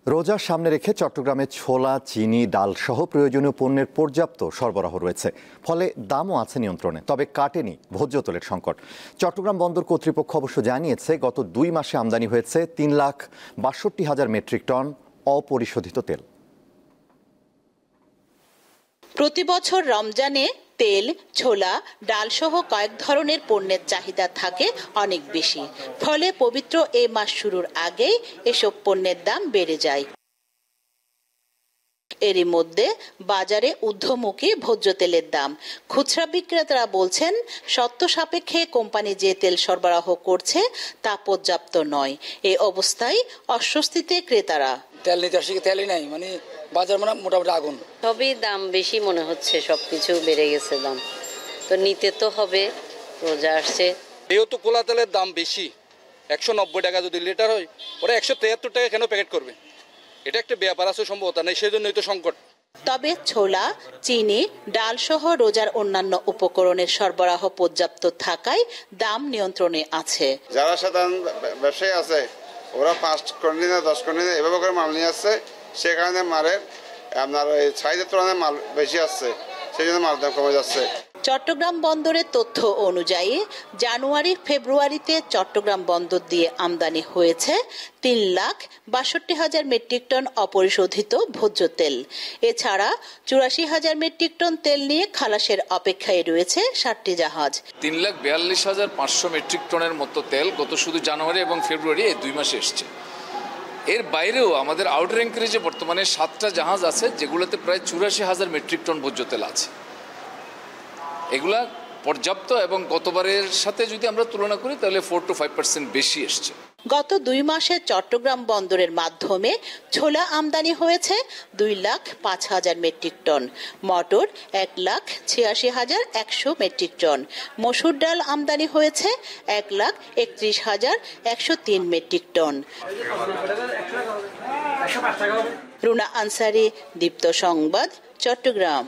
রোজার সামনে রেখে চট্টগ্রামে ছোলা, চিনি, ডাল সহ প্রয়োজনীয় পণ্যের পর্যাপ্ত সরবরাহ রয়েছে। ফলে দামও আছে নিয়ন্ত্রণে, তবে কাটেনি ভোজ্য তেলের সংকট। চট্টগ্রাম বন্দর কর্তৃপক্ষ অবশ্য জানিয়েছে, গত 2 মাসে আমদানি হয়েছে 3,62,000 মেট্রিক টন অপরিশোধিত তেল। প্রতি বছর রমজানে তেল, ছোলা, ডাল সহ কয়েক ধরনের পণ্যের চাহিদা থাকে অনেক বেশি। ফলে পবিত্র এই মাস শুরুর আগেই এসব পণ্যের দাম বেড়ে যায়। এরই মধ্যে বাজারে ঊর্ধ্বমুখী ভোজ্য তেলের দাম। খুচরা বিক্রেতারা বলছেন, শর্ত সাপেক্ষে কোম্পানি যে তেল সরবরাহ করছে তা পর্যাপ্ত নয়। এই অবস্থায় অস্বস্তিতে ক্রেতারা। তেল নিতে আসি, তেলই নাই, মানে বাজার মানে মোটামুটি আগুন। সবই দাম বেশি মনে হচ্ছে, সবকিছু বেড়ে গেছে দাম, তো নিতে তো হবে, রোজা আসছে। যেহেতু কোলা তেলের দাম বেশি, 190 টাকা যদি লিটার হয়, ওরা 173 টাকা কেন প্যাকেট করবে? এটা একটা ব্যাপার আছে, সম্ভবতা নেই, সেই জন্যই তো সংকট। তবে ছোলা, চিনি, ডাল সহ রোজার অন্যান্য উপকরণের সরবরাহ পর্যাপ্ত থাকায় দাম নিয়ন্ত্রণে আছে। যারা সাধারণ ব্যবসায়ী আছে, ওরা 5 কন্টেনার 10 কন্টেনার এভাবে করে মাল নিয়ে আসছে, সে কারণে মালের আপনার ওই চাহিদার তুলনায় মাল বেশি আসছে, সেই জন্য মাল দাম কমে যাচ্ছে। চট্টগ্রাম বন্দরের তথ্য অনুযায়ী জানুয়ারি-ফেব্রুয়ারিতে চট্টগ্রাম বন্দর দিয়ে আমদানি হয়েছে 3,62,000 মেট্রিক টন অপরিশোধিত ভোজ্য তেল। এছাড়া 84,000 মেট্রিক টন তেল নিয়ে খালাসের অপেক্ষায় রয়েছে 60টি জাহাজ। 3,42,500 মেট্রিক টনের মতো তেল গত শুধু জানুয়ারি এবং ফেব্রুয়ারি এই 2 মাসে এসছে। এর বাইরেও আমাদের আউটার অ্যাঙ্কারেজে বর্তমানে 7টা জাহাজ আছে, যেগুলোতে প্রায় 84,000 মেট্রিক টন ভোজ্য তেল আছে। এগুলা পর্যাপ্ত এবং গতবারের সাথে যদি আমরা তুলনা করি তাহলে 4 to 5% বেশি এসছে। গত 2 মাসে চট্টগ্রাম বন্দরের মাধ্যমে ছোলা আমদানি হয়েছে 2,05,000 মেট্রিক টন, মটর 1,86,100 মেট্রিক টন, মসুর ডাল আমদানি হয়েছে 1,31,103 মেট্রিক টন। রুনা আনসারি, দীপ্ত সংবাদ, চট্টগ্রাম।